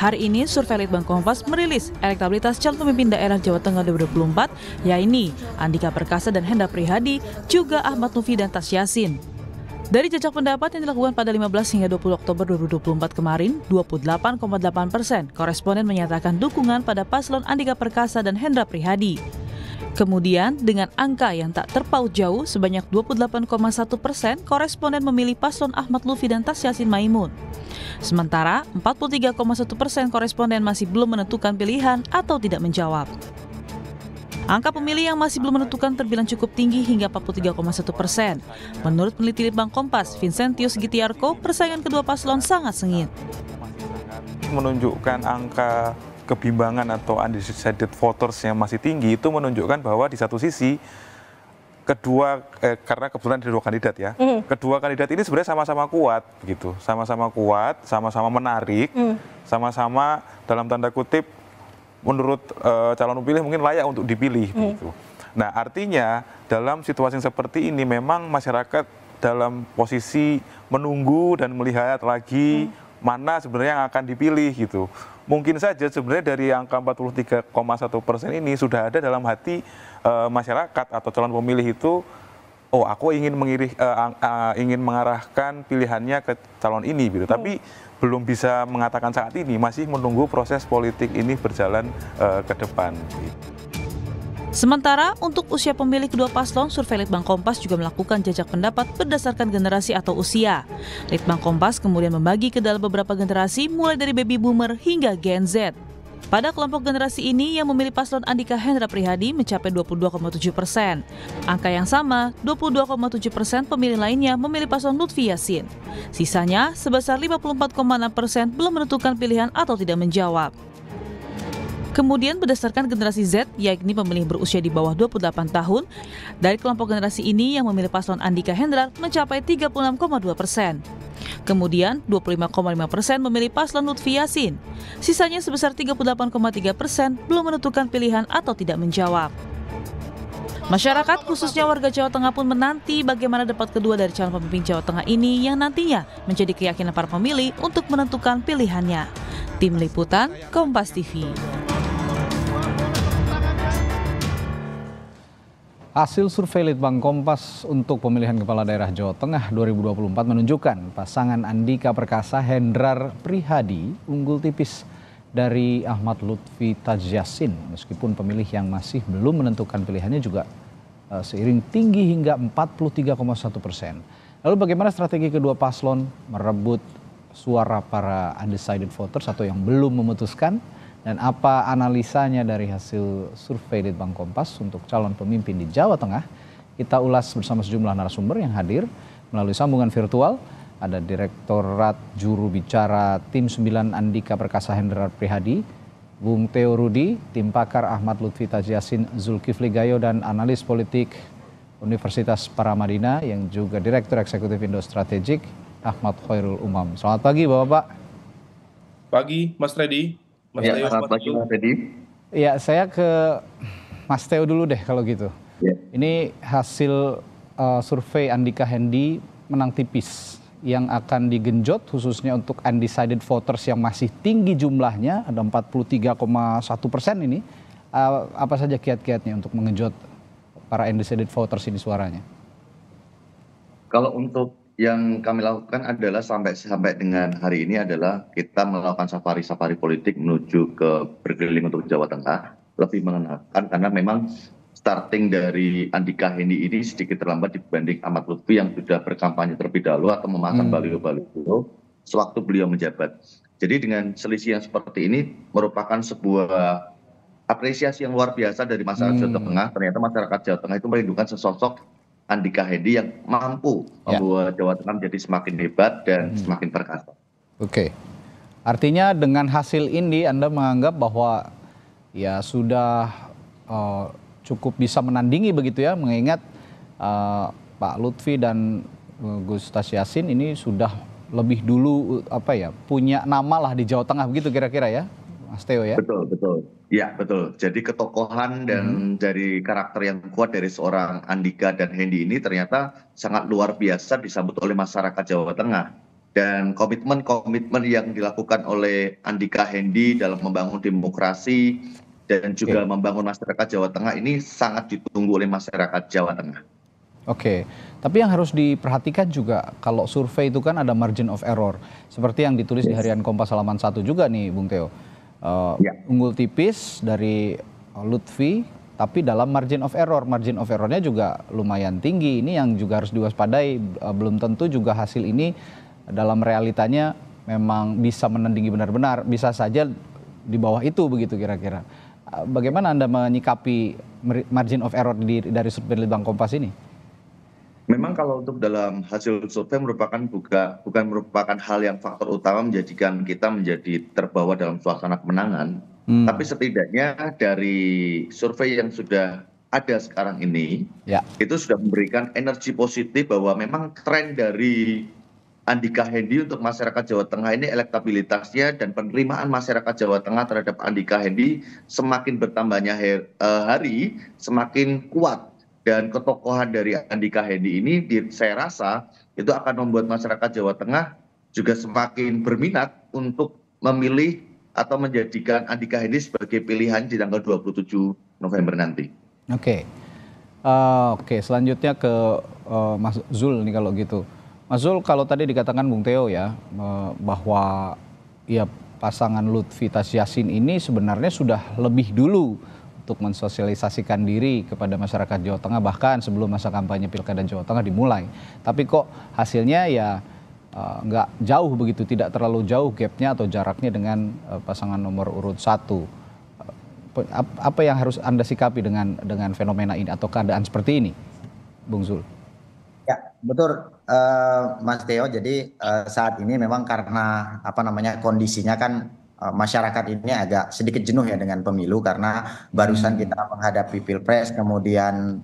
Hari ini survei Litbang Kompas merilis elektabilitas calon pemimpin daerah Jawa Tengah 2024, yaitu Andika Perkasa dan Hendra Prihadi, juga Ahmad Lutfi dan Tas Yassin. Dari jajak pendapat yang dilakukan pada 15 hingga 20 Oktober 2024 kemarin, 28,8% koresponden menyatakan dukungan pada paslon Andika Perkasa dan Hendra Prihadi. Kemudian, dengan angka yang tak terpaut jauh, sebanyak 28,1% koresponden memilih paslon Ahmad Lutfi dan Tas Yassin Maimun. Sementara, 43,1% koresponden masih belum menentukan pilihan atau tidak menjawab. Angka pemilih yang masih belum menentukan terbilang cukup tinggi hingga 43,1%. Menurut peneliti Litbang Kompas, Vincentius Gitiarko, persaingan kedua paslon sangat sengit. Menunjukkan angka kebimbangan atau undecided voters yang masih tinggi itu menunjukkan bahwa di satu sisi karena kebetulan ada dua kandidat ya, kedua kandidat ini sebenarnya sama-sama kuat gitu, sama-sama kuat, sama-sama menarik, sama-sama dalam tanda kutip menurut calon pemilih mungkin layak untuk dipilih begitu. Nah, artinya dalam situasi seperti ini memang masyarakat dalam posisi menunggu dan melihat lagi mana sebenarnya yang akan dipilih gitu. Mungkin saja sebenarnya dari angka 43,1% ini sudah ada dalam hati masyarakat atau calon pemilih itu, oh aku ingin mengarahkan pilihannya ke calon ini gitu. Tapi belum bisa mengatakan saat ini, masih menunggu proses politik ini berjalan ke depan. Sementara untuk usia pemilih kedua paslon, survei Litbang Kompas juga melakukan jajak pendapat berdasarkan generasi atau usia. Litbang Kompas kemudian membagi ke dalam beberapa generasi mulai dari baby boomer hingga Gen Z. Pada kelompok generasi ini yang memilih paslon Andika Hendra Prihadi mencapai 22,7%. Angka yang sama, 22,7% pemilih lainnya memilih paslon Lutfi Yassin. Sisanya sebesar 54,6% belum menentukan pilihan atau tidak menjawab. Kemudian berdasarkan generasi Z, yakni pemilih berusia di bawah 28 tahun, dari kelompok generasi ini yang memilih paslon Andika Hendra mencapai 36,2%. Kemudian 25,5% memilih paslon Lutfi Yassin. Sisanya sebesar 38,3% belum menentukan pilihan atau tidak menjawab. Masyarakat khususnya warga Jawa Tengah pun menanti bagaimana debat kedua dari calon pemimpin Jawa Tengah ini yang nantinya menjadi keyakinan para pemilih untuk menentukan pilihannya. Tim Liputan, Kompas TV. Hasil survei Litbang Kompas untuk pemilihan kepala daerah Jawa Tengah 2024 menunjukkan pasangan Andika Perkasa Hendra Prihadi unggul tipis dari Ahmad Lutfi Tas Yassin, meskipun pemilih yang masih belum menentukan pilihannya juga seiring tinggi hingga 43,1%. Lalu bagaimana strategi kedua paslon merebut suara para undecided voters atau yang belum memutuskan? Dan apa analisanya dari hasil survei Litbang Kompas untuk calon pemimpin di Jawa Tengah? Kita ulas bersama sejumlah narasumber yang hadir melalui sambungan virtual. Ada Direktorat Juru Bicara Tim 9 Andika Perkasa Hendra Prihadi, Bung Theo Rudi, Tim Pakar Ahmad Lutfi Tas Yassin Zulkifli Gayo, dan analis politik Universitas Paramadina yang juga Direktur Eksekutif Indo Strategik Ahmad Khairul Umam. Selamat pagi Bapak-Bapak. Pagi Mas Freddy. Selamat pagi Mas Freddy. Ya, saya ke Mas Theo dulu deh kalau gitu. Ya. Ini hasil survei Andika Hendi menang tipis. Yang akan digenjot khususnya untuk undecided voters yang masih tinggi jumlahnya, ada 43,1% ini. Apa saja kiat-kiatnya untuk mengenjot para undecided voters ini suaranya? Kalau untuk yang kami lakukan adalah sampai dengan hari ini adalah kita melakukan safari politik menuju ke berkeliling untuk Jawa Tengah, lebih mengenalkan karena memang starting dari Andika Hendi ini sedikit terlambat dibanding Ahmad Lutfi yang sudah berkampanye terlebih dahulu atau memasang baliho-baliho sewaktu beliau menjabat. Jadi dengan selisih yang seperti ini merupakan sebuah apresiasi yang luar biasa dari masyarakat Jawa Tengah. Ternyata masyarakat Jawa Tengah itu merindukan sesosok Andika Hendi yang mampu membuat Jawa Tengah menjadi semakin hebat dan semakin perkasa. Oke. Artinya dengan hasil ini Anda menganggap bahwa ya sudah cukup bisa menandingi begitu ya, mengingat Pak Lutfi dan Gus Tas Yassin ini sudah lebih dulu punya nama lah di Jawa Tengah begitu kira-kira ya, Mas Theo ya? Betul. Ya betul. Jadi ketokohan dan dari karakter yang kuat dari seorang Andika dan Hendi ini ternyata sangat luar biasa disambut oleh masyarakat Jawa Tengah. dan komitmen-komitmen yang dilakukan oleh Andika Hendy dalam membangun demokrasi dan juga membangun masyarakat Jawa Tengah ini sangat ditunggu oleh masyarakat Jawa Tengah. Oke, tapi yang harus diperhatikan juga kalau survei itu kan ada margin of error. Seperti yang ditulis di harian Kompas halaman 1 juga nih Bung Theo. Unggul tipis dari Lutfi, tapi dalam margin of error. Margin of errornya juga lumayan tinggi. Ini yang juga harus diwaspadai. Belum tentu juga hasil ini dalam realitanya memang bisa menandingi benar-benar. Bisa saja di bawah itu begitu kira-kira. Bagaimana Anda menyikapi margin of error dari survei Litbang Kompas ini? Memang kalau untuk dalam hasil survei bukan merupakan hal yang faktor utama menjadikan kita menjadi terbawa dalam suasana kemenangan. Tapi setidaknya dari survei yang sudah ada sekarang ini, itu sudah memberikan energi positif bahwa memang tren dari Andika Hendy untuk masyarakat Jawa Tengah ini elektabilitasnya dan penerimaan masyarakat Jawa Tengah terhadap Andika Hendy semakin bertambahnya hari, semakin kuat. Dan ketokohan dari Andika Hendy ini saya rasa itu akan membuat masyarakat Jawa Tengah juga semakin berminat untuk memilih atau menjadikan Andika Hendy sebagai pilihan di tanggal 27 November nanti. Oke, selanjutnya ke Mas Zul nih kalau gitu. Mas Zul, kalau tadi dikatakan Bung Theo ya bahwa ya pasangan Lutfi Tasyasin ini sebenarnya sudah lebih dulu untuk mensosialisasikan diri kepada masyarakat Jawa Tengah bahkan sebelum masa kampanye Pilkada Jawa Tengah dimulai. Tapi kok hasilnya ya nggak jauh begitu, tidak terlalu jauh gapnya atau jaraknya dengan pasangan nomor urut 1. Apa yang harus Anda sikapi dengan fenomena ini atau keadaan seperti ini, Bung Zul? Ya, betul Mas Theo. Jadi saat ini memang karena kondisinya kan masyarakat ini agak sedikit jenuh ya dengan pemilu karena barusan kita menghadapi Pilpres, kemudian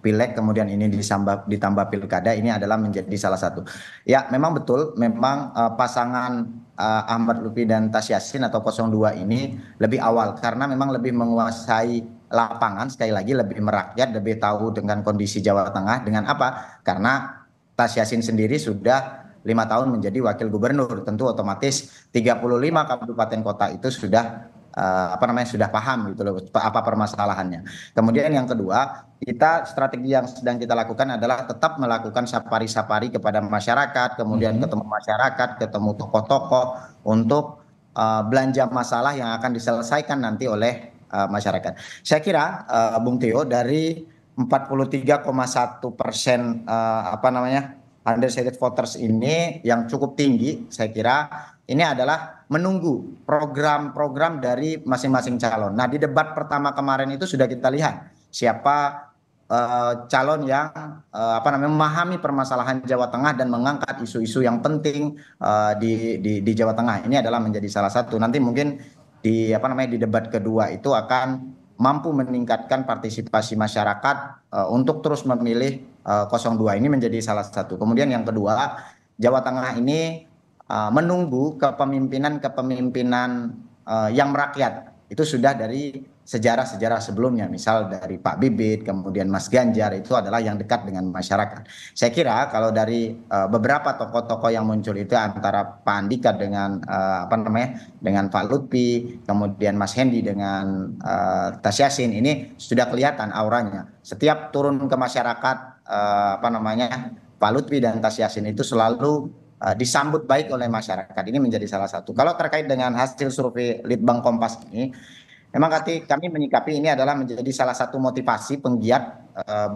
Pileg, kemudian ini ditambah Pilkada, ini adalah menjadi salah satu. Ya, memang betul, memang pasangan Ahmad Lutfi dan Tasyasin atau 02 ini lebih awal karena memang lebih menguasai lapangan, sekali lagi lebih merakyat, lebih tahu dengan kondisi Jawa Tengah. Dengan apa? Karena Tasyasin sendiri sudah 5 tahun menjadi wakil gubernur, tentu otomatis 35 kabupaten kota itu sudah sudah paham gitu loh apa permasalahannya. Kemudian yang kedua, strategi yang sedang kita lakukan adalah tetap melakukan safari-safari kepada masyarakat, kemudian ketemu masyarakat, ketemu tokoh-tokoh untuk belanja masalah yang akan diselesaikan nanti oleh masyarakat. Saya kira Bung Theo, dari 43,1% undecided voters ini yang cukup tinggi, saya kira ini adalah menunggu program-program dari masing-masing calon. Nah, di debat pertama kemarin itu sudah kita lihat siapa calon yang memahami permasalahan Jawa Tengah dan mengangkat isu-isu yang penting di Jawa Tengah. Ini adalah menjadi salah satu. Nanti mungkin di debat kedua itu akan mampu meningkatkan partisipasi masyarakat untuk terus memilih 02. Ini menjadi salah satu. Kemudian yang kedua, Jawa Tengah ini menunggu kepemimpinan yang merakyat. Itu sudah dari sejarah-sejarah sebelumnya, misal dari Pak Bibit, kemudian Mas Ganjar, itu adalah yang dekat dengan masyarakat. Saya kira kalau dari beberapa tokoh-tokoh yang muncul itu antara Pak Andika dengan dengan Pak Lutfi, kemudian Mas Hendy dengan Tasyasin, ini sudah kelihatan auranya. Setiap turun ke masyarakat Pak Lutfi dan Tasyasin itu selalu disambut baik oleh masyarakat. Ini menjadi salah satu. Kalau terkait dengan hasil survei Litbang Kompas ini, memang kami menyikapi ini adalah menjadi salah satu motivasi penggiat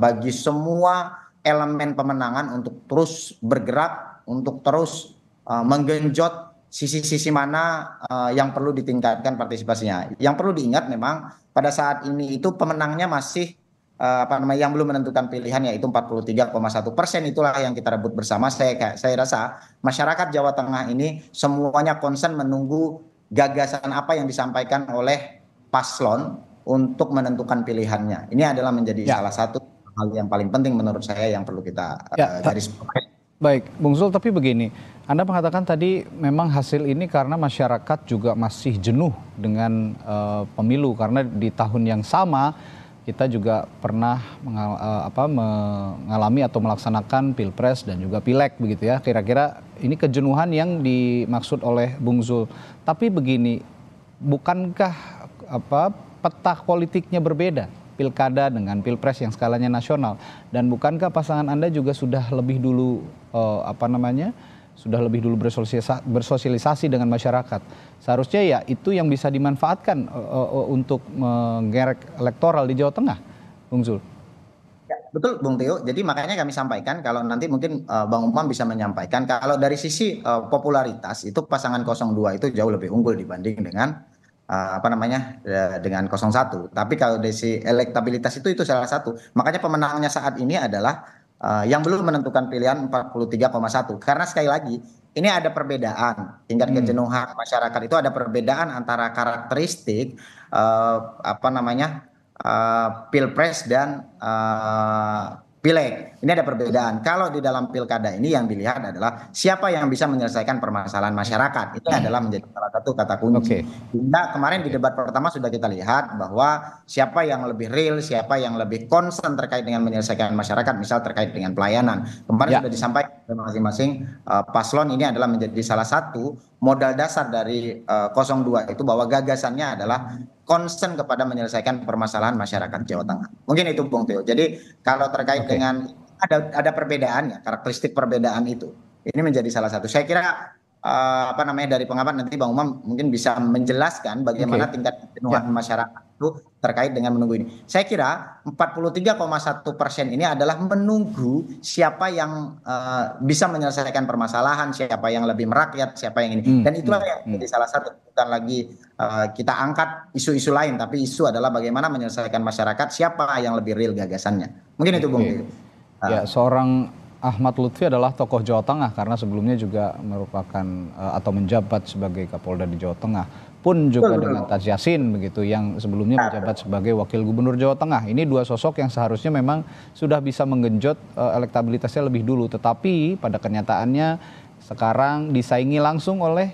bagi semua elemen pemenangan untuk terus bergerak, untuk terus menggenjot sisi-sisi mana yang perlu ditingkatkan partisipasinya. Yang perlu diingat memang pada saat ini itu pemenangnya masih yang belum menentukan pilihan, yaitu 43,1%. Itulah yang kita rebut bersama. Saya rasa masyarakat Jawa Tengah ini semuanya concern menunggu gagasan apa yang disampaikan oleh paslon untuk menentukan pilihannya. Ini adalah menjadi salah satu hal yang paling penting menurut saya yang perlu kita garis bawahi. Baik, Bung Zul, tapi begini, Anda mengatakan tadi memang hasil ini karena masyarakat juga masih jenuh dengan pemilu, karena di tahun yang sama kita juga pernah mengalami atau melaksanakan pilpres dan juga pileg begitu ya. Kira-kira ini kejenuhan yang dimaksud oleh Bung Zul. Tapi begini, bukankah peta politiknya berbeda? Pilkada dengan pilpres yang skalanya nasional, dan bukankah pasangan Anda juga sudah lebih dulu bersosialisasi dengan masyarakat? Seharusnya ya itu yang bisa dimanfaatkan untuk menggerek elektoral di Jawa Tengah, Bung Zul. Ya, betul Bung Teo. Jadi makanya kami sampaikan, kalau nanti mungkin Bang Umam bisa menyampaikan, kalau dari sisi popularitas itu pasangan 02 itu jauh lebih unggul dibanding dengan dengan 01. Tapi kalau dari sisi elektabilitas itu salah satu. Makanya pemenangnya saat ini adalah yang belum menentukan pilihan 43,1. Karena sekali lagi ini ada perbedaan tingkat kejenuhan masyarakat, itu ada perbedaan antara karakteristik pilpres dan pileg. Ini ada perbedaan. Kalau di dalam pilkada ini yang dilihat adalah siapa yang bisa menyelesaikan permasalahan masyarakat. Ini adalah menjadi salah satu kata kunci. Hingga kemarin di debat pertama sudah kita lihat bahwa siapa yang lebih real, siapa yang lebih concern terkait dengan menyelesaikan masyarakat, misal terkait dengan pelayanan. Kemarin sudah disampaikan masing-masing paslon, ini adalah menjadi salah satu modal dasar dari 02 itu, bahwa gagasannya adalah concern kepada menyelesaikan permasalahan masyarakat Jawa Tengah. Mungkin itu Bung Teo. Jadi kalau terkait dengan ada perbedaannya, karakteristik perbedaan itu, ini menjadi salah satu. Saya kira dari pengamat nanti Bang Umam mungkin bisa menjelaskan bagaimana tingkat kejenuhan masyarakat itu terkait dengan menunggu ini. Saya kira 43,1% ini adalah menunggu siapa yang bisa menyelesaikan permasalahan, siapa yang lebih merakyat, siapa yang ini. Dan itulah yang menjadi salah satu, bukan lagi kita angkat isu-isu lain, tapi isu adalah bagaimana menyelesaikan masyarakat, siapa yang lebih real gagasannya. Mungkin itu Bung. Ya, seorang Ahmad Lutfi adalah tokoh Jawa Tengah karena sebelumnya juga merupakan atau menjabat sebagai Kapolda di Jawa Tengah. Pun juga dengan Taj Yassin begitu, yang sebelumnya menjabat sebagai Wakil Gubernur Jawa Tengah. Ini dua sosok yang seharusnya memang sudah bisa menggenjot elektabilitasnya lebih dulu. Tetapi pada kenyataannya sekarang disaingi langsung oleh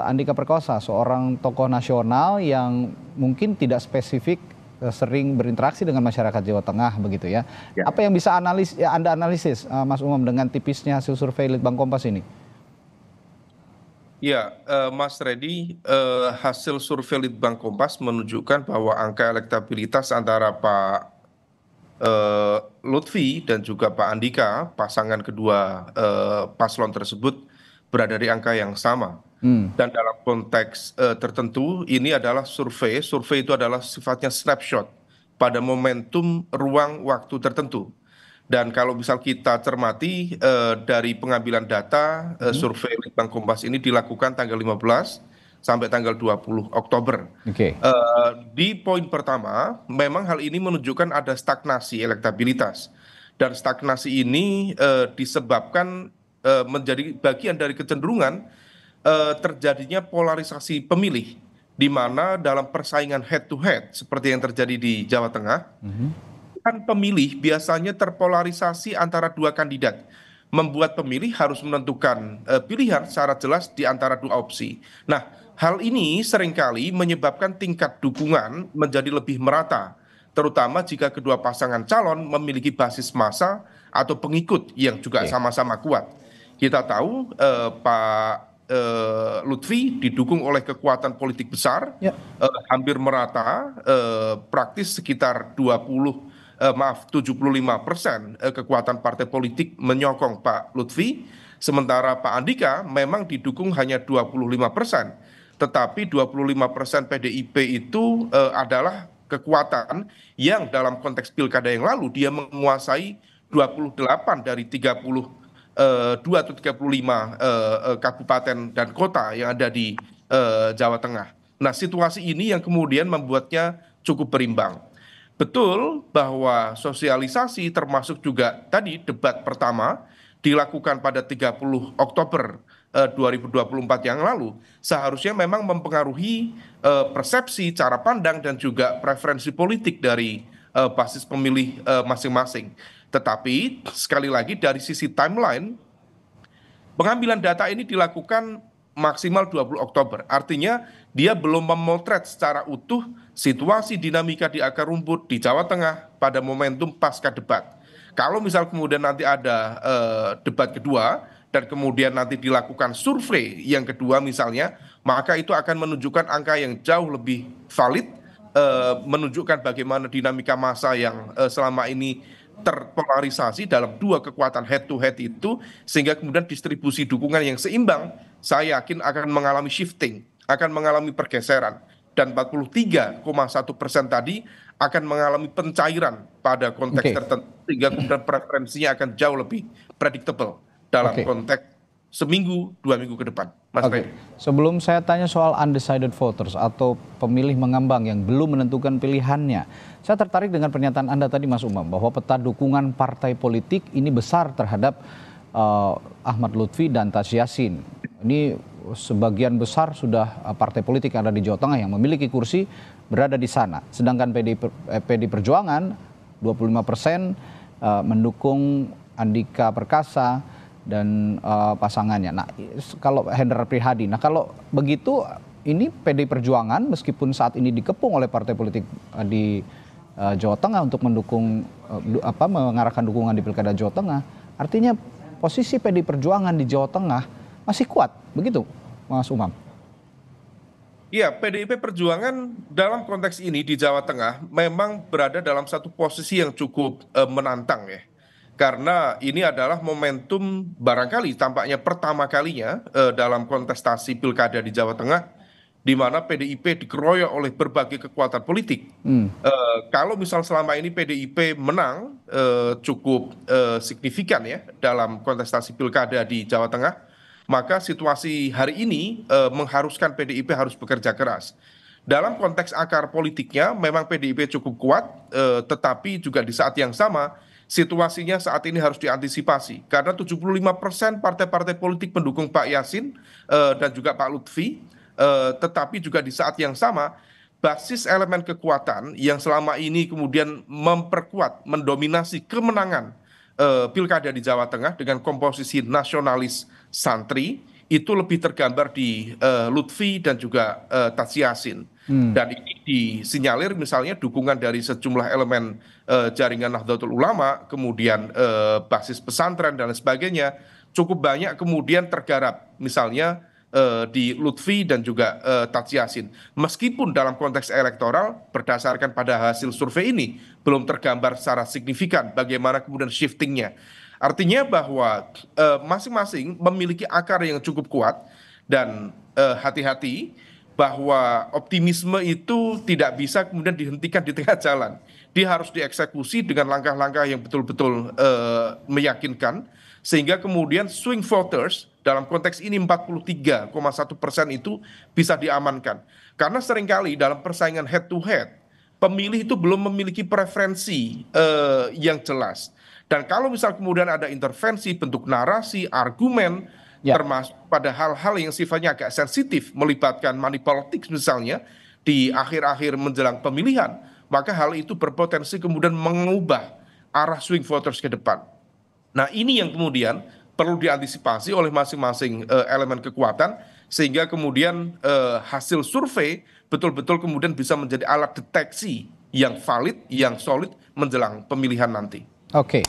Andika Perkasa, seorang tokoh nasional yang mungkin tidak spesifik sering berinteraksi dengan masyarakat Jawa Tengah begitu ya. Apa yang bisa Anda analisis Mas Umam dengan tipisnya hasil survei Litbang Kompas ini? Ya, Mas Reddy, hasil survei Litbang Kompas menunjukkan bahwa angka elektabilitas antara Pak Lutfi dan juga Pak Andika, pasangan kedua paslon tersebut, berada di angka yang sama. Dan dalam konteks tertentu, ini adalah survei itu adalah sifatnya snapshot pada momentum ruang waktu tertentu. Dan kalau misal kita cermati dari pengambilan data, survei Litbang Kompas ini dilakukan tanggal 15 sampai tanggal 20 Oktober. Di poin pertama, memang hal ini menunjukkan ada stagnasi elektabilitas. Dan stagnasi ini disebabkan menjadi bagian dari kecenderungan terjadinya polarisasi pemilih, di mana dalam persaingan head to head seperti yang terjadi di Jawa Tengah, kan pemilih biasanya terpolarisasi antara dua kandidat, membuat pemilih harus menentukan pilihan secara jelas di antara dua opsi. Nah, hal ini seringkali menyebabkan tingkat dukungan menjadi lebih merata, terutama jika kedua pasangan calon memiliki basis massa atau pengikut yang juga sama-sama kuat. Kita tahu Pak Lutfi didukung oleh kekuatan politik besar, hampir merata, praktis sekitar 75% kekuatan partai politik menyokong Pak Lutfi, sementara Pak Andika memang didukung hanya 25%, tetapi 25% PDIP itu adalah kekuatan yang dalam konteks pilkada yang lalu dia menguasai 28 dari 32 atau 35 kabupaten dan kota yang ada di Jawa Tengah. Nah, situasi ini yang kemudian membuatnya cukup berimbang. Betul bahwa sosialisasi termasuk juga tadi debat pertama dilakukan pada 30 Oktober 2024 yang lalu, seharusnya memang mempengaruhi persepsi, cara pandang, dan juga preferensi politik dari basis pemilih masing-masing. Tetapi sekali lagi dari sisi timeline, pengambilan data ini dilakukan maksimal 20 Oktober. Artinya dia belum memotret secara utuh situasi dinamika di akar rumput di Jawa Tengah pada momentum pasca debat. Kalau misal kemudian nanti ada debat kedua dan kemudian nanti dilakukan survei yang kedua misalnya, maka itu akan menunjukkan angka yang jauh lebih valid, menunjukkan bagaimana dinamika massa yang selama ini terpolarisasi dalam dua kekuatan head to head itu, sehingga kemudian distribusi dukungan yang seimbang saya yakin akan mengalami shifting, akan mengalami pergeseran, dan 43,1% tadi akan mengalami pencairan pada konteks tertentu, sehingga kemudian preferensinya akan jauh lebih predictable dalam konteks seminggu, 2 minggu ke depan. Mas Freddy. Sebelum saya tanya soal undecided voters atau pemilih mengambang yang belum menentukan pilihannya, saya tertarik dengan pernyataan Anda tadi Mas Umam, bahwa peta dukungan partai politik ini besar terhadap Ahmad Lutfi dan Taj Yassin. Ini sebagian besar sudah partai politik yang ada di Jawa Tengah yang memiliki kursi berada di sana. Sedangkan PD Perjuangan 25% mendukung Andika Perkasa dan pasangannya. Nah, kalau Hendrar Prihadi, nah kalau begitu ini PD Perjuangan meskipun saat ini dikepung oleh partai politik di Jawa Tengah untuk mendukung mengarahkan dukungan di Pilkada Jawa Tengah, artinya posisi PD Perjuangan di Jawa Tengah masih kuat, begitu Mas Umam? Iya, PDIP Perjuangan dalam konteks ini di Jawa Tengah memang berada dalam satu posisi yang cukup menantang ya. Karena ini adalah momentum barangkali tampaknya pertama kalinya dalam kontestasi pilkada di Jawa Tengah, di mana PDIP dikeroyok oleh berbagai kekuatan politik. Kalau misal selama ini PDIP menang cukup signifikan ya dalam kontestasi pilkada di Jawa Tengah, maka situasi hari ini mengharuskan PDIP harus bekerja keras. Dalam konteks akar politiknya memang PDIP cukup kuat, tetapi juga di saat yang sama situasinya saat ini harus diantisipasi karena 75% partai-partai politik pendukung Pak Yassin dan juga Pak Lutfi, tetapi juga di saat yang sama basis elemen kekuatan yang selama ini kemudian memperkuat, mendominasi kemenangan pilkada di Jawa Tengah dengan komposisi nasionalis santri itu lebih tergambar di Lutfi dan juga Taj Yassin. Dan ini disinyalir misalnya dukungan dari sejumlah elemen jaringan Nahdlatul Ulama, kemudian basis pesantren dan lain sebagainya, cukup banyak kemudian tergarap misalnya di Lutfi dan juga Taj Yassin. Meskipun dalam konteks elektoral berdasarkan pada hasil survei ini belum tergambar secara signifikan bagaimana kemudian shiftingnya. Artinya bahwa masing-masing memiliki akar yang cukup kuat dan hati-hati bahwa optimisme itu tidak bisa kemudian dihentikan di tengah jalan. Dia harus dieksekusi dengan langkah-langkah yang betul-betul meyakinkan, sehingga kemudian swing voters dalam konteks ini 43,1% itu bisa diamankan. Karena seringkali dalam persaingan head to head, pemilih itu belum memiliki preferensi yang jelas. Dan kalau misal kemudian ada intervensi bentuk narasi, argumen, termasuk pada hal-hal yang sifatnya agak sensitif, melibatkan money politics misalnya, di akhir-akhir menjelang pemilihan, maka hal itu berpotensi kemudian mengubah arah swing voters ke depan. Nah ini yang kemudian perlu diantisipasi oleh masing-masing elemen kekuatan, sehingga kemudian hasil survei betul-betul kemudian bisa menjadi alat deteksi yang valid, yang solid menjelang pemilihan nanti. Oke.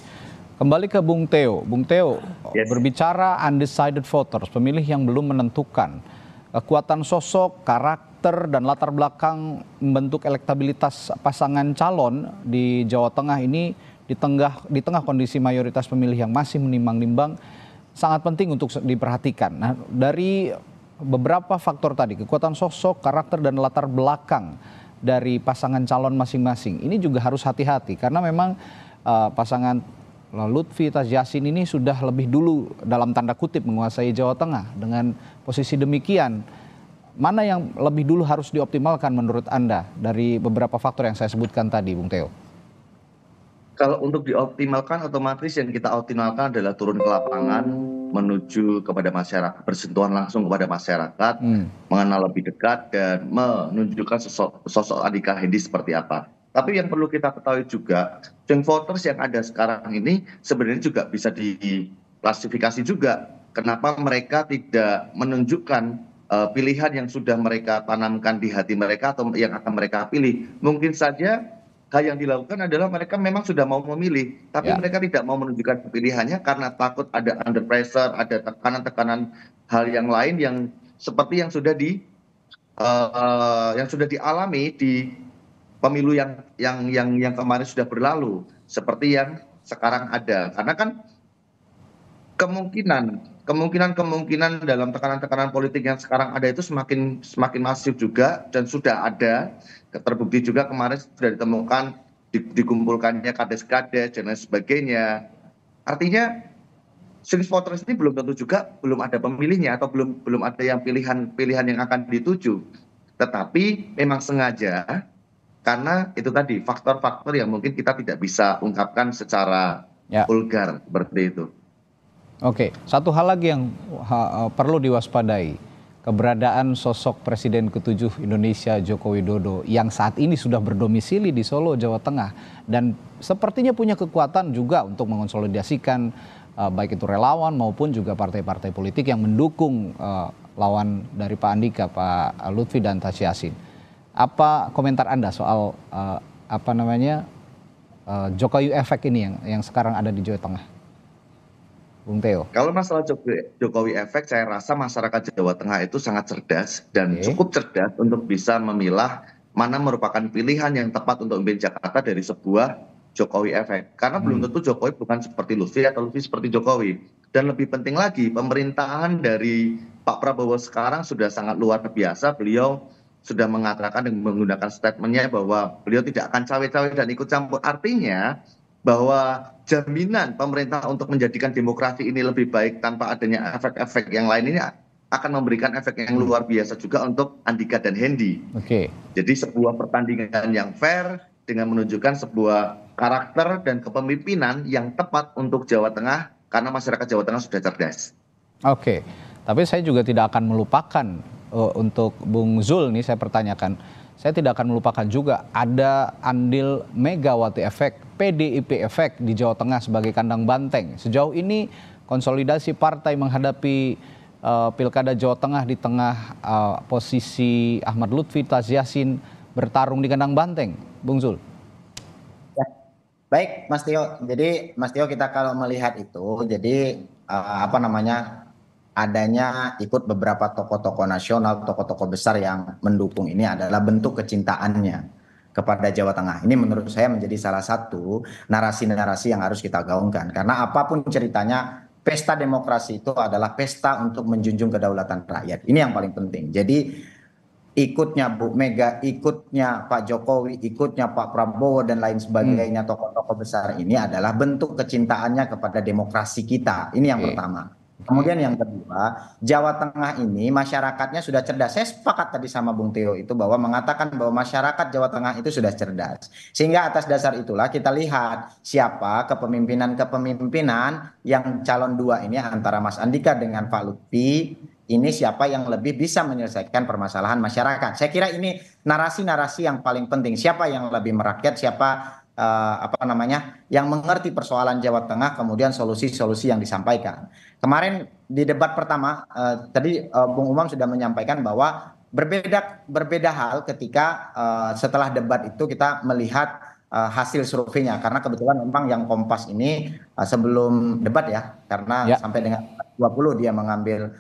Kembali ke Bung Theo. Bung Theo, berbicara undecided voters, pemilih yang belum menentukan, kekuatan sosok, karakter, dan latar belakang membentuk elektabilitas pasangan calon di Jawa Tengah ini di tengah kondisi mayoritas pemilih yang masih menimbang-nimbang sangat penting untuk diperhatikan. Nah, dari beberapa faktor tadi, kekuatan sosok, karakter, dan latar belakang dari pasangan calon masing-masing, ini juga harus hati-hati karena memang pasangan Lutfi Taj Yassin ini sudah lebih dulu dalam tanda kutip menguasai Jawa Tengah. Dengan posisi demikian, mana yang lebih dulu harus dioptimalkan menurut Anda dari beberapa faktor yang saya sebutkan tadi, Bung Theo? Kalau untuk dioptimalkan, otomatis yang kita optimalkan adalah turun ke lapangan, menuju kepada masyarakat, bersentuhan langsung kepada masyarakat, mengenal lebih dekat dan menunjukkan sosok Andika Hendi seperti apa. Tapi yang perlu kita ketahui juga, swing voters yang ada sekarang ini sebenarnya juga bisa diklasifikasi juga. kenapa mereka tidak menunjukkan pilihan yang sudah mereka tanamkan di hati mereka atau yang akan mereka pilih. Mungkin saja hal yang dilakukan adalah mereka memang sudah mau memilih, tapi mereka tidak mau menunjukkan pilihannya karena takut ada under pressure, ada tekanan-tekanan hal yang lain yang seperti yang sudah dialami di pemilu yang kemarin sudah berlalu, seperti yang sekarang ada. Karena kan kemungkinan dalam tekanan-tekanan politik yang sekarang ada itu semakin masif juga, dan sudah ada terbukti juga kemarin sudah ditemukan dikumpulkannya kades-kades dan lain sebagainya. Artinya swing voters ini belum tentu juga belum ada pemilihnya atau belum ada yang pilihan yang akan dituju. Tetapi memang sengaja, karena itu tadi faktor-faktor yang mungkin kita tidak bisa ungkapkan secara vulgar seperti itu. Oke, satu hal lagi yang perlu diwaspadai, keberadaan sosok Presiden ke-7 Indonesia Joko Widodo yang saat ini sudah berdomisili di Solo, Jawa Tengah, dan sepertinya punya kekuatan juga untuk mengonsolidasikan baik itu relawan maupun juga partai-partai politik yang mendukung lawan dari Pak Andika, Pak Lutfi dan Tas Yassin. Apa komentar Anda soal Jokowi efek ini yang sekarang ada di Jawa Tengah, Bung Theo? Kalau masalah Jokowi efek, saya rasa masyarakat Jawa Tengah itu sangat cerdas dan cukup cerdas untuk bisa memilah mana merupakan pilihan yang tepat untuk memimpin Jakarta dari sebuah Jokowi efek. Karena belum tentu Jokowi bukan seperti Lutfi atau Lutfi seperti Jokowi. Dan lebih penting lagi, pemerintahan dari Pak Prabowo sekarang sudah sangat luar biasa. Beliau sudah mengatakan dan menggunakan statementnya bahwa beliau tidak akan cawe-cawe dan ikut campur. Artinya bahwa jaminan pemerintah untuk menjadikan demokrasi ini lebih baik tanpa adanya efek-efek yang lain ini akan memberikan efek yang luar biasa juga untuk Andika dan Hendy. Jadi sebuah pertandingan yang fair dengan menunjukkan sebuah karakter dan kepemimpinan yang tepat untuk Jawa Tengah, karena masyarakat Jawa Tengah sudah cerdas. Oke, tapi saya juga tidak akan melupakan untuk Bung Zul nih, saya pertanyakan, saya tidak akan melupakan juga ada andil Megawati efek, PDIP efek di Jawa Tengah sebagai kandang banteng. Sejauh ini konsolidasi partai menghadapi Pilkada Jawa Tengah di tengah posisi Ahmad Lutfi, Tas Yassin bertarung di kandang banteng, Bung Zul. Ya, baik Mas Tio. Jadi Mas Tio, kita kalau melihat itu, jadi adanya ikut beberapa tokoh-tokoh nasional, tokoh-tokoh besar yang mendukung ini adalah bentuk kecintaannya kepada Jawa Tengah. Ini menurut saya menjadi salah satu narasi-narasi yang harus kita gaungkan. Karena apapun ceritanya, pesta demokrasi itu adalah pesta untuk menjunjung kedaulatan rakyat. Ini yang paling penting. Jadi ikutnya Bu Mega, ikutnya Pak Jokowi, ikutnya Pak Prabowo dan lain sebagainya, tokoh-tokoh besar ini adalah bentuk kecintaannya kepada demokrasi kita. Ini yang pertama. Kemudian yang kedua, Jawa Tengah ini masyarakatnya sudah cerdas. Saya sepakat tadi sama Bung Theo itu bahwa mengatakan bahwa masyarakat Jawa Tengah itu sudah cerdas. Sehingga atas dasar itulah kita lihat siapa kepemimpinan yang calon dua ini antara Mas Andika dengan Pak Lutfi, ini siapa yang lebih bisa menyelesaikan permasalahan masyarakat. Saya kira ini narasi-narasi yang paling penting. Siapa yang lebih merakyat, siapa yang mengerti persoalan Jawa Tengah, kemudian solusi-solusi yang disampaikan. Kemarin di debat pertama tadi Bung Umam sudah menyampaikan bahwa berbeda hal ketika setelah debat itu kita melihat hasil surveinya, karena kebetulan memang yang Kompas ini sebelum debat ya, karena sampai dengan 20 dia mengambil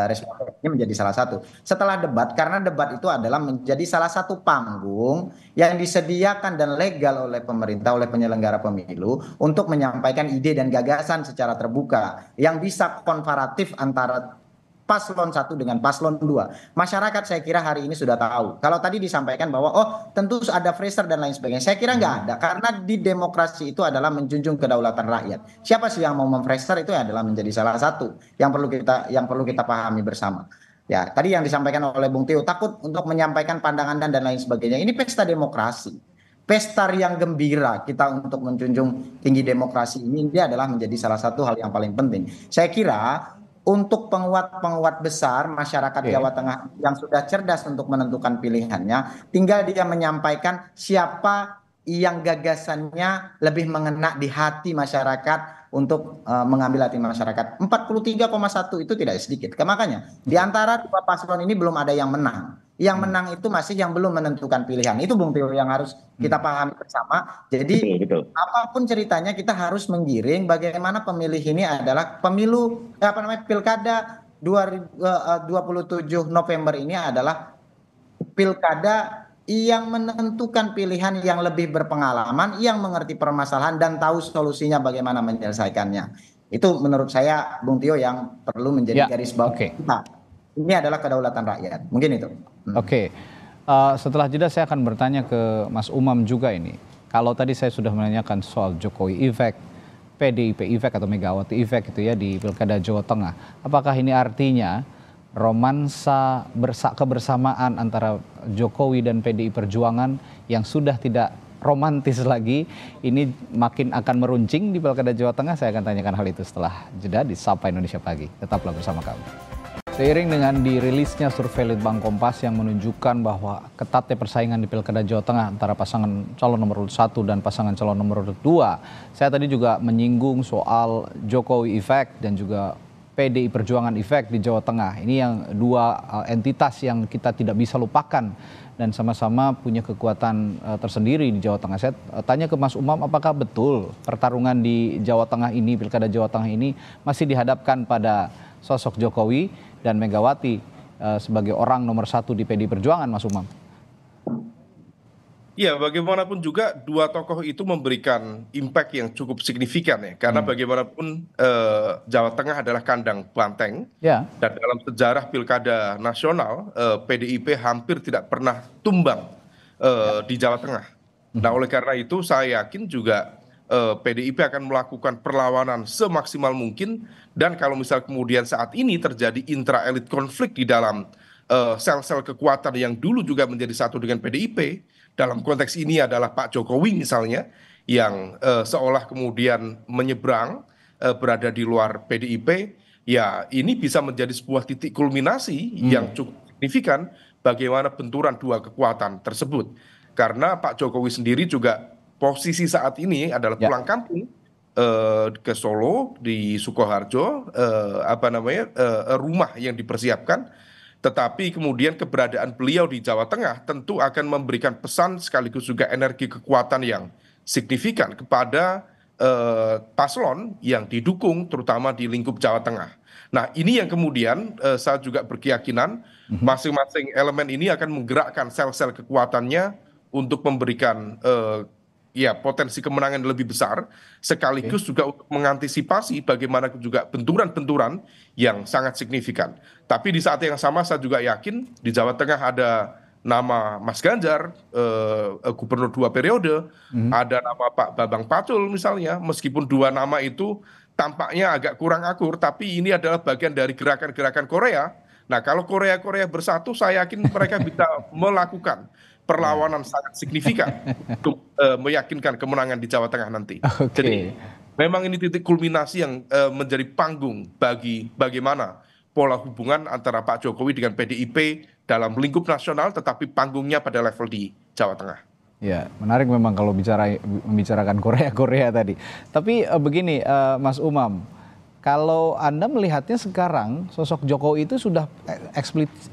respon ini menjadi salah satu. Setelah debat, karena debat itu adalah menjadi salah satu panggung yang disediakan dan legal oleh pemerintah, oleh penyelenggara pemilu untuk menyampaikan ide dan gagasan secara terbuka yang bisa komparatif antara paslon 1 dengan paslon 2. Masyarakat saya kira hari ini sudah tahu. Kalau tadi disampaikan bahwa tentu ada pressure dan lain sebagainya. Saya kira nggak ada, karena di demokrasi itu adalah menjunjung kedaulatan rakyat. Siapa sih yang mau mempressure, itu adalah menjadi salah satu yang perlu kita pahami bersama. Ya, tadi yang disampaikan oleh Bung Theo, takut untuk menyampaikan pandangan dan lain sebagainya. Ini pesta demokrasi. Pesta yang gembira kita untuk menjunjung tinggi demokrasi ini adalah menjadi salah satu hal yang paling penting. Saya kira untuk penguat-penguat besar masyarakat Jawa Tengah yang sudah cerdas untuk menentukan pilihannya, tinggal dia menyampaikan siapa yang gagasannya lebih mengena di hati masyarakat, untuk mengambil hati masyarakat. 43,1 itu tidak sedikit. Makanya di antara dua paslon ini belum ada yang menang. Yang menang itu masih yang belum menentukan pilihan. Itu Bung Tio yang harus kita pahami bersama. Jadi Betul. apapun ceritanya kita harus menggiring bagaimana pemilih ini adalah pemilu pilkada 27 November ini adalah pilkada yang menentukan pilihan yang lebih berpengalaman, yang mengerti permasalahan dan tahu solusinya bagaimana menyelesaikannya. Itu menurut saya Bung Tio yang perlu menjadi garis bawah kita. Ini adalah kedaulatan rakyat. Mungkin itu. Oke. Setelah jeda saya akan bertanya ke Mas Umam juga ini. Kalau tadi saya sudah menanyakan soal Jokowi effect, PDIP effect atau Megawati effect itu ya di Pilkada Jawa Tengah. Apakah ini artinya romansa kebersamaan antara Jokowi dan PDI Perjuangan yang sudah tidak romantis lagi ini makin akan meruncing di Pilkada Jawa Tengah? Saya akan tanyakan hal itu setelah jeda di Sapa Indonesia Pagi. Tetaplah bersama kami. Seiring dengan dirilisnya survei Litbang Kompas yang menunjukkan bahwa ketatnya persaingan di Pilkada Jawa Tengah antara pasangan calon nomor urut 1 dan pasangan calon nomor urut 2, saya tadi juga menyinggung soal Jokowi effect dan juga PDI Perjuangan effect di Jawa Tengah. Ini yang dua entitas yang kita tidak bisa lupakan dan sama-sama punya kekuatan tersendiri di Jawa Tengah. Saya tanya ke Mas Umam, apakah betul pertarungan di Jawa Tengah ini, Pilkada Jawa Tengah ini masih dihadapkan pada sosok Jokowi dan Megawati sebagai orang nomor 1 di PDI Perjuangan, Mas Umam? Ya, bagaimanapun juga dua tokoh itu memberikan impact yang cukup signifikan ya, karena bagaimanapun Jawa Tengah adalah kandang banteng, dan dalam sejarah pilkada nasional PDIP hampir tidak pernah tumbang di Jawa Tengah. Nah, oleh karena itu saya yakin juga PDIP akan melakukan perlawanan semaksimal mungkin, dan kalau misal kemudian saat ini terjadi intra-elit konflik di dalam sel-sel kekuatan yang dulu juga menjadi satu dengan PDIP, dalam konteks ini adalah Pak Jokowi misalnya, yang seolah kemudian menyeberang berada di luar PDIP, ya ini bisa menjadi sebuah titik kulminasi yang cukup signifikan bagaimana benturan dua kekuatan tersebut. Karena Pak Jokowi sendiri juga posisi saat ini adalah pulang kampung ke Solo di Sukoharjo, rumah yang dipersiapkan. Tetapi kemudian keberadaan beliau di Jawa Tengah tentu akan memberikan pesan sekaligus juga energi kekuatan yang signifikan kepada paslon yang didukung terutama di lingkup Jawa Tengah. Nah, ini yang kemudian saya juga berkeyakinan masing-masing elemen ini akan menggerakkan sel-sel kekuatannya untuk memberikan potensi kemenangan lebih besar, sekaligus juga untuk mengantisipasi bagaimana juga benturan-benturan yang sangat signifikan. Tapi di saat yang sama saya juga yakin di Jawa Tengah ada nama Mas Ganjar, gubernur 2 periode, ada nama Pak Bambang Pacul misalnya, meskipun dua nama itu tampaknya agak kurang akur, tapi ini adalah bagian dari gerakan-gerakan Korea. Nah, kalau Korea-Korea bersatu, saya yakin mereka bisa melakukan perlawanan sangat signifikan untuk meyakinkan kemenangan di Jawa Tengah nanti. Jadi memang ini titik kulminasi yang menjadi panggung bagi bagaimana pola hubungan antara Pak Jokowi dengan PDIP dalam lingkup nasional, tetapi panggungnya pada level di Jawa Tengah. Ya, menarik memang kalau membicarakan Korea tadi. Tapi begini, Mas Umam, kalau Anda melihatnya sekarang sosok Jokowi itu sudah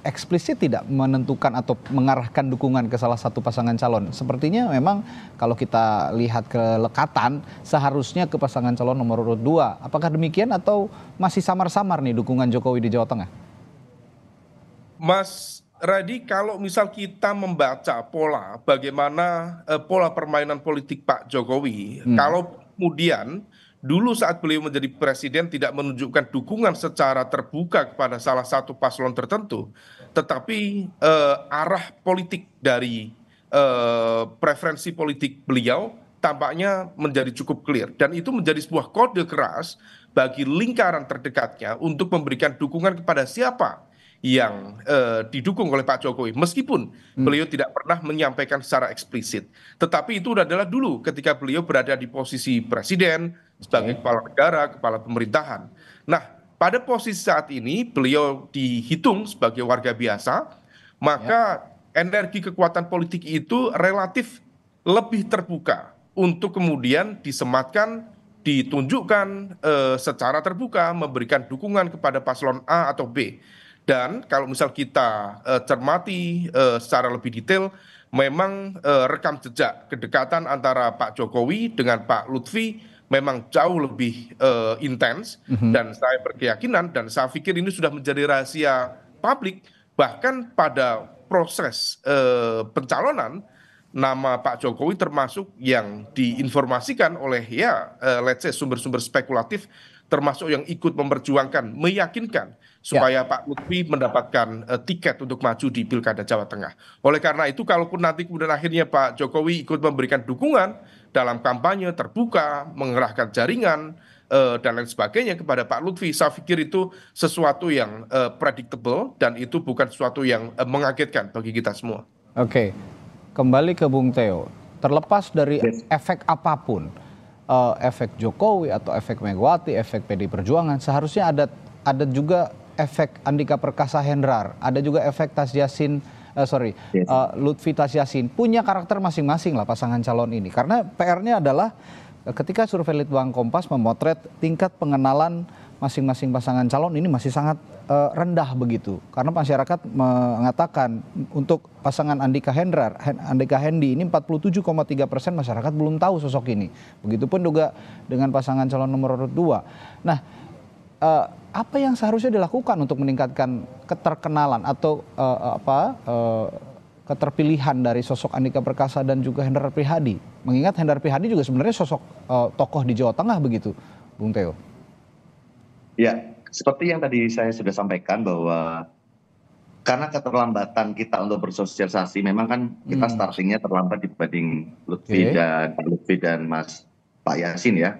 eksplisit tidak menentukan atau mengarahkan dukungan ke salah satu pasangan calon. Sepertinya memang kalau kita lihat kelekatan seharusnya ke pasangan calon nomor urut 2. Apakah demikian atau masih samar-samar nih dukungan Jokowi di Jawa Tengah? Mas Radi, kalau misal kita membaca pola bagaimana pola permainan politik Pak Jokowi, kalau kemudian dulu saat beliau menjadi presiden tidak menunjukkan dukungan secara terbuka kepada salah satu paslon tertentu, tetapi arah politik dari preferensi politik beliau tampaknya menjadi cukup clear, dan itu menjadi sebuah kode keras bagi lingkaran terdekatnya untuk memberikan dukungan kepada siapa yang didukung oleh Pak Jokowi, meskipun beliau tidak pernah menyampaikan secara eksplisit. Tetapi itu adalah dulu ketika beliau berada di posisi presiden, sebagai kepala negara, kepala pemerintahan. Nah, pada posisi saat ini beliau dihitung sebagai warga biasa, maka energi kekuatan politik itu relatif lebih terbuka untuk kemudian disematkan ditunjukkan secara terbuka memberikan dukungan kepada paslon A atau B. Dan kalau misal kita cermati secara lebih detail, memang rekam jejak kedekatan antara Pak Jokowi dengan Pak Lutfi memang jauh lebih intens, dan saya berkeyakinan dan saya pikir ini sudah menjadi rahasia publik, bahkan pada proses pencalonan nama Pak Jokowi termasuk yang diinformasikan oleh let's say sumber-sumber spekulatif, termasuk yang ikut memperjuangkan, meyakinkan supaya Pak Lutfi mendapatkan tiket untuk maju di Pilkada Jawa Tengah. Oleh karena itu, kalaupun nanti kemudian akhirnya Pak Jokowi ikut memberikan dukungan dalam kampanye terbuka, mengerahkan jaringan, dan lain sebagainya kepada Pak Lutfi, saya pikir itu sesuatu yang predictable dan itu bukan sesuatu yang mengagetkan bagi kita semua. Oke. Kembali ke Bung Theo, terlepas dari efek apapun, efek Jokowi atau efek Megawati, efek PD Perjuangan, seharusnya ada juga efek Andika Perkasa Hendrar, ada juga efek Lutfi Tasyasin, punya karakter masing-masing lah pasangan calon ini. Karena PR-nya adalah ketika survei Litbang Kompas memotret tingkat pengenalan masing-masing pasangan calon ini masih sangat rendah begitu. Karena masyarakat mengatakan untuk pasangan Andika Hendi ini 47,3% masyarakat belum tahu sosok ini. Begitupun juga dengan pasangan calon nomor urut 2. Nah, apa yang seharusnya dilakukan untuk meningkatkan keterkenalan atau keterpilihan dari sosok Andika Perkasa dan juga Hendrar Prihadi? Mengingat Hendrar Prihadi juga sebenarnya sosok tokoh di Jawa Tengah begitu, Bung Theo. Ya, seperti yang tadi saya sudah sampaikan bahwa karena keterlambatan kita untuk bersosialisasi, memang kan kita startingnya terlambat dibanding Lutfi dan Pak Yasin ya.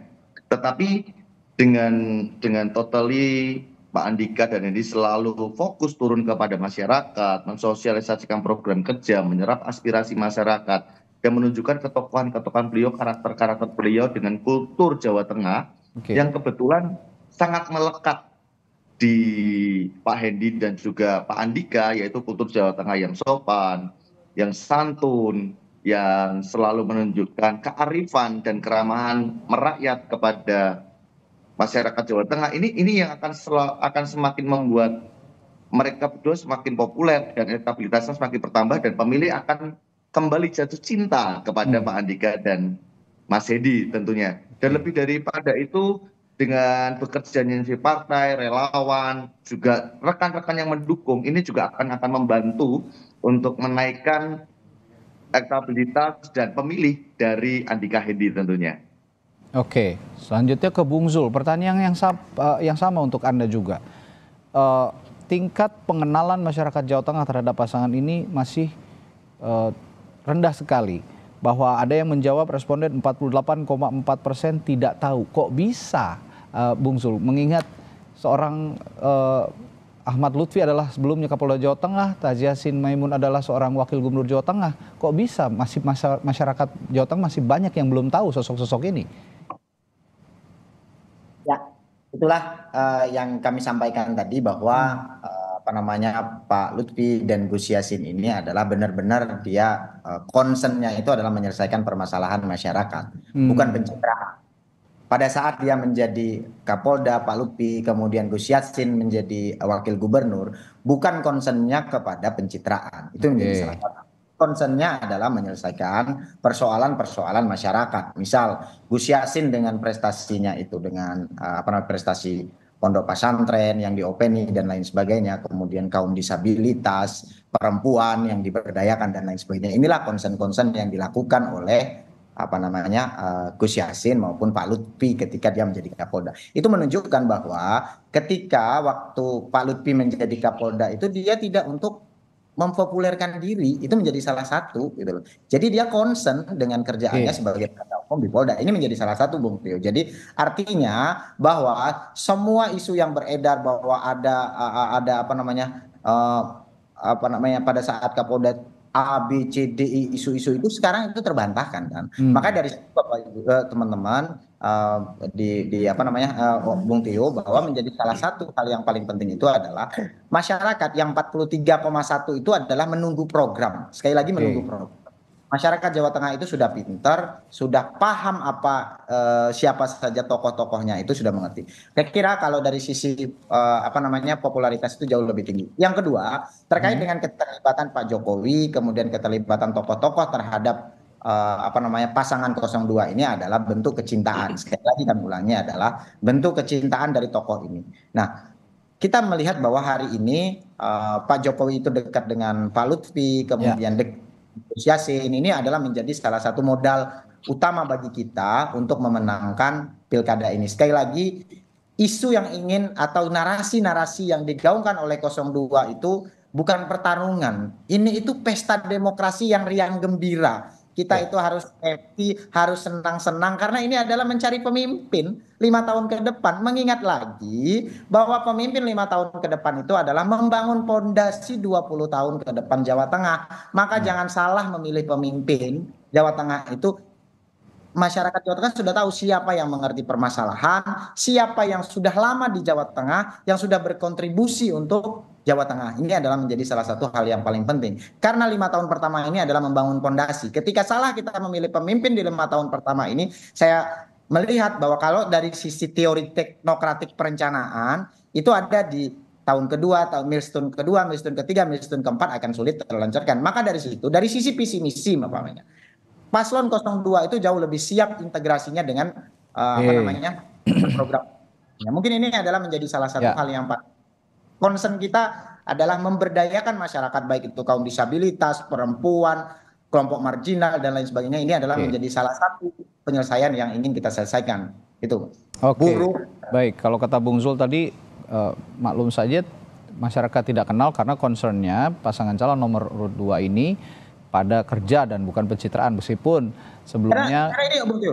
Tetapi dengan totally Pak Andika dan Hendi selalu fokus turun kepada masyarakat, mensosialisasikan program kerja, menyerap aspirasi masyarakat, dan menunjukkan ketokohan-ketokohan beliau, karakter-karakter beliau dengan kultur Jawa Tengah yang kebetulan sangat melekat di Pak Hendi dan juga Pak Andika, yaitu kultur Jawa Tengah yang sopan, yang santun, yang selalu menunjukkan kearifan dan keramahan merakyat kepada masyarakat Jawa Tengah. Ini yang akan semakin membuat mereka berdua semakin populer dan elektabilitasnya semakin bertambah, dan pemilih akan kembali jatuh cinta kepada Pak Andika dan Mas Hendi tentunya. Dan lebih daripada itu, dengan bekerjanya di partai, relawan, juga rekan-rekan yang mendukung, ini juga akan membantu untuk menaikkan elektabilitas dan pemilih dari Andika Hendi tentunya. Oke, selanjutnya ke Bung Zul. Pertanyaan yang sama untuk Anda juga. Tingkat pengenalan masyarakat Jawa Tengah terhadap pasangan ini masih rendah sekali. Bahwa ada yang menjawab, responden 48,4% tidak tahu. Kok bisa, Bung Zul? Mengingat seorang Ahmad Lutfi adalah sebelumnya Kapolda Jawa Tengah, Tasyasin Maimun adalah seorang wakil gubernur Jawa Tengah. Kok bisa masih masyarakat Jawa Tengah masih banyak yang belum tahu sosok-sosok ini? Ya, itulah yang kami sampaikan tadi bahwa Pak Lutfi dan Gus Yassin ini adalah benar-benar dia concernnya itu adalah menyelesaikan permasalahan masyarakat, bukan pencitraan. Pada saat dia menjadi Kapolda, Pak Lutfi, kemudian Gus Yassin menjadi wakil gubernur, bukan concernnya kepada pencitraan. Itu menjadi salah satu. Concernnya adalah menyelesaikan persoalan-persoalan masyarakat. Misal Gus Yassin dengan prestasinya itu, dengan prestasi pondok pesantren yang diopeni dan lain sebagainya, kemudian kaum disabilitas, perempuan yang diberdayakan dan lain sebagainya. Inilah concern-concern yang dilakukan oleh Gus Yassin maupun Pak Lutfi ketika dia menjadi Kapolda. Itu menunjukkan bahwa ketika waktu Pak Lutfi menjadi Kapolda itu dia tidak untuk mempopulerkan diri, itu menjadi salah satu gitu loh. Jadi dia concern dengan kerjaannya sebagai penegak hukum di Polda. Ini menjadi salah satu, Bung Tio. Jadi artinya bahwa semua isu yang beredar bahwa ada pada saat Kapolda A, B, C, D, I, isu-isu itu sekarang itu terbantahkan kan. Maka dari situ teman-teman Bung Tio, bahwa menjadi salah satu hal yang paling penting itu adalah masyarakat yang 43,1 itu adalah menunggu program. Sekali lagi menunggu program. masyarakat Jawa Tengah itu sudah pintar, sudah paham siapa saja tokoh-tokohnya itu sudah mengerti. Saya kira kalau dari sisi popularitas itu jauh lebih tinggi. Yang kedua, terkait dengan keterlibatan Pak Jokowi, kemudian keterlibatan tokoh-tokoh terhadap pasangan 02 ini adalah bentuk kecintaan. Sekali lagi kami ulangi adalah bentuk kecintaan dari tokoh ini. Nah, kita melihat bahwa hari ini Pak Jokowi itu dekat dengan Pak Lutfi, kemudian Gus Yassin, ini adalah menjadi salah satu modal utama bagi kita untuk memenangkan pilkada ini. Sekali lagi, isu yang ingin atau narasi-narasi yang digaungkan oleh 02 itu bukan pertarungan. Ini itu pesta demokrasi yang riang gembira. Kita itu harus happy, harus senang-senang karena ini adalah mencari pemimpin 5 tahun ke depan. Mengingat lagi bahwa pemimpin 5 tahun ke depan itu adalah membangun pondasi 20 tahun ke depan Jawa Tengah. Maka jangan salah memilih pemimpin Jawa Tengah itu. Masyarakat Jawa Tengah sudah tahu siapa yang mengerti permasalahan, siapa yang sudah lama di Jawa Tengah, yang sudah berkontribusi untuk Jawa Tengah. Ini adalah menjadi salah satu hal yang paling penting. Karena 5 tahun pertama ini adalah membangun pondasi. Ketika salah kita memilih pemimpin di 5 tahun pertama ini, saya melihat bahwa kalau dari sisi teori teknokratik perencanaan, itu ada di tahun kedua, milestone kedua, milestone ketiga, milestone keempat akan sulit terlancarkan. Maka dari situ, dari sisi visi misi, Paslon 02 itu jauh lebih siap integrasinya dengan program. Mungkin ini adalah menjadi salah satu hal yang concern kita adalah memberdayakan masyarakat, baik itu kaum disabilitas, perempuan, kelompok marginal dan lain sebagainya. Ini adalah menjadi salah satu penyelesaian yang ingin kita selesaikan. Itu. Buruh. Baik, kalau kata Bung Zul tadi maklum saja masyarakat tidak kenal karena concernnya pasangan calon nomor urut 2 ini pada kerja dan bukan pencitraan, meskipun sebelumnya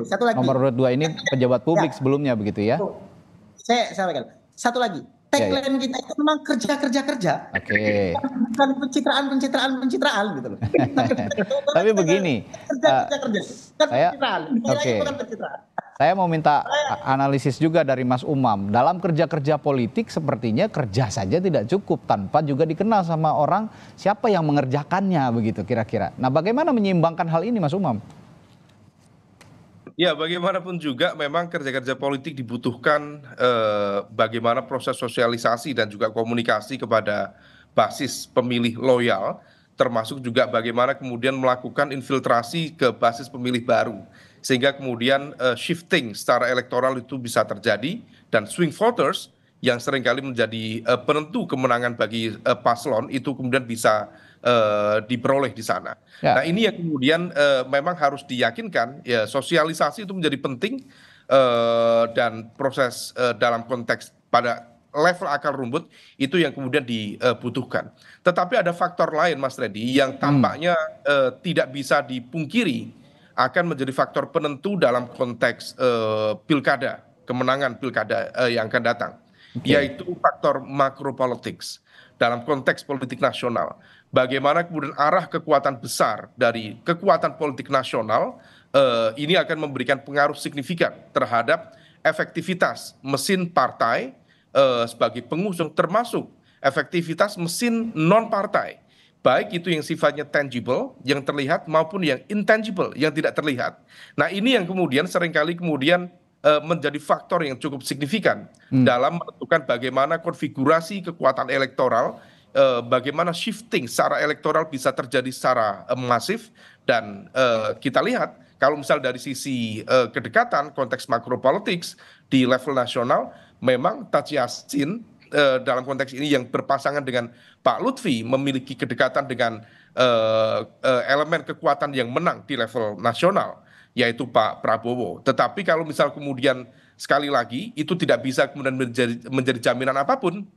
satu lagi, nomor urut 2 ini pejabat publik sebelumnya begitu ya. Saya sampaikan. Satu lagi, tagline kita itu memang kerja. Bukan pencitraan gitu loh. Tapi begini, saya mau minta analisis juga dari Mas Umam. Dalam kerja politik sepertinya kerja saja tidak cukup tanpa juga dikenal sama orang siapa yang mengerjakannya begitu kira-kira. Nah, bagaimana menyeimbangkan hal ini Mas Umam? Ya, bagaimanapun juga memang kerja politik dibutuhkan bagaimana proses sosialisasi dan juga komunikasi kepada basis pemilih loyal, termasuk juga bagaimana kemudian melakukan infiltrasi ke basis pemilih baru. Sehingga kemudian shifting secara elektoral itu bisa terjadi dan swing voters yang seringkali menjadi penentu kemenangan bagi paslon itu kemudian bisa diperoleh di sana. Nah, ini yang kemudian memang harus diyakinkan, ya, sosialisasi itu menjadi penting dan proses dalam konteks pada level akar rumput itu yang kemudian dibutuhkan. Tetapi ada faktor lain, Mas Reddy, yang tampaknya tidak bisa dipungkiri akan menjadi faktor penentu dalam konteks pilkada, kemenangan pilkada yang akan datang, yaitu faktor macropolitics dalam konteks politik nasional. Bagaimana kemudian arah kekuatan besar dari kekuatan politik nasional ini akan memberikan pengaruh signifikan terhadap efektivitas mesin partai sebagai pengusung, termasuk efektivitas mesin non-partai, baik itu yang sifatnya tangible, yang terlihat, maupun yang intangible, yang tidak terlihat. Nah, ini yang kemudian seringkali kemudian menjadi faktor yang cukup signifikan dalam menentukan bagaimana konfigurasi kekuatan elektoral, bagaimana shifting secara elektoral bisa terjadi secara masif. Dan kita lihat kalau misal dari sisi kedekatan konteks macropolitics di level nasional, memang Taci Yassin dalam konteks ini yang berpasangan dengan Pak Lutfi memiliki kedekatan dengan elemen kekuatan yang menang di level nasional, yaitu Pak Prabowo. Tetapi kalau misal kemudian sekali lagi itu tidak bisa kemudian menjadi jaminan apapun.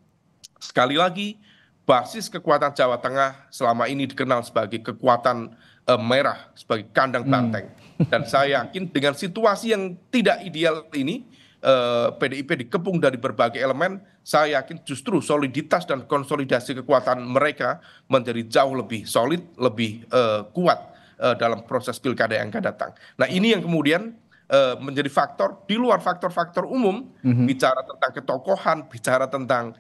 Sekali lagi, basis kekuatan Jawa Tengah selama ini dikenal sebagai kekuatan merah, sebagai kandang banteng. Dan saya yakin dengan situasi yang tidak ideal ini, PDIP dikepung dari berbagai elemen, saya yakin justru soliditas dan konsolidasi kekuatan mereka menjadi jauh lebih solid, lebih kuat dalam proses pilkada yang akan datang. Nah, ini yang kemudian menjadi faktor di luar faktor-faktor umum, bicara tentang ketokohan, bicara tentang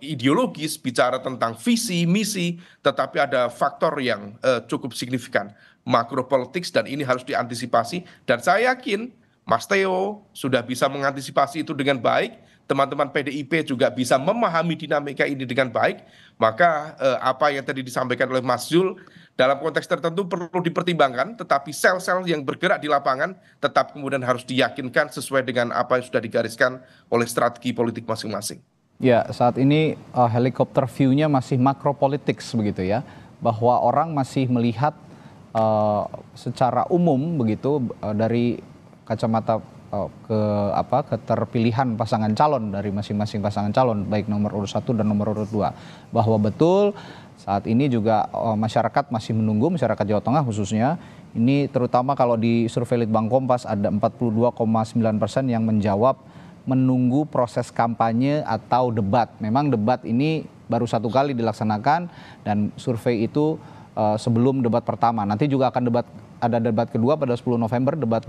ideologis, bicara tentang visi, misi, tetapi ada faktor yang cukup signifikan, makropolitics, dan ini harus diantisipasi. Dan saya yakin Mas Theo sudah bisa mengantisipasi itu dengan baik, teman-teman PDIP juga bisa memahami dinamika ini dengan baik, maka apa yang tadi disampaikan oleh Mas Zul dalam konteks tertentu perlu dipertimbangkan, tetapi sel-sel yang bergerak di lapangan tetap kemudian harus diyakinkan sesuai dengan apa yang sudah digariskan oleh strategi politik masing-masing. Ya, saat ini helikopter view-nya masih makropolitics begitu ya, bahwa orang masih melihat secara umum begitu dari kacamata keterpilihan pasangan calon dari masing-masing pasangan calon, baik nomor urut 1 dan nomor urut 2, bahwa betul saat ini juga masyarakat masih menunggu, masyarakat Jawa Tengah khususnya, ini terutama kalau di survei Litbang Kompas ada 42,9% yang menjawab menunggu proses kampanye atau debat. Memang debat ini baru 1 kali dilaksanakan dan survei itu sebelum debat pertama. Nanti juga akan ada debat kedua pada 10 November, debat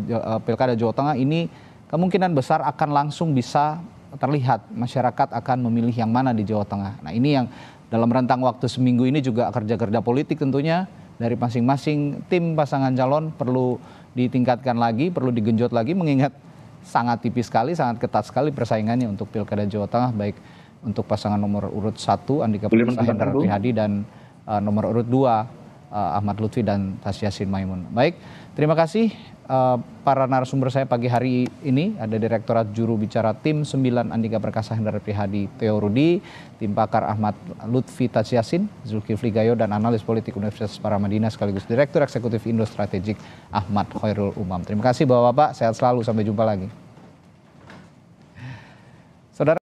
Pilkada Jawa Tengah. Ini kemungkinan besar akan langsung bisa terlihat masyarakat akan memilih yang mana di Jawa Tengah. Nah, ini yang dalam rentang waktu seminggu ini juga kerja-kerja politik tentunya dari masing-masing tim pasangan calon perlu ditingkatkan lagi, perlu digenjot lagi, mengingat sangat tipis sekali, sangat ketat sekali persaingannya untuk Pilkada Jawa Tengah, baik untuk pasangan nomor urut 1 Andika Perkasa Hendrar Prihadi dan nomor urut 2 Ahmad Lutfi dan Tas Yassin Maimun. Baik, terima kasih para narasumber saya pagi hari ini. Ada Direktorat Juru Bicara Tim 9 Andika Perkasa Hendrar Prihadi Theo Rudi, tim pakar Ahmad Lutfi Tas Yassin, Zulkifli Gayo, dan analis politik Universitas Paramadina sekaligus Direktur Eksekutif Indo Strategik Ahmad Khairul Umam. Terima kasih Bapak-Bapak, sehat selalu, sampai jumpa lagi.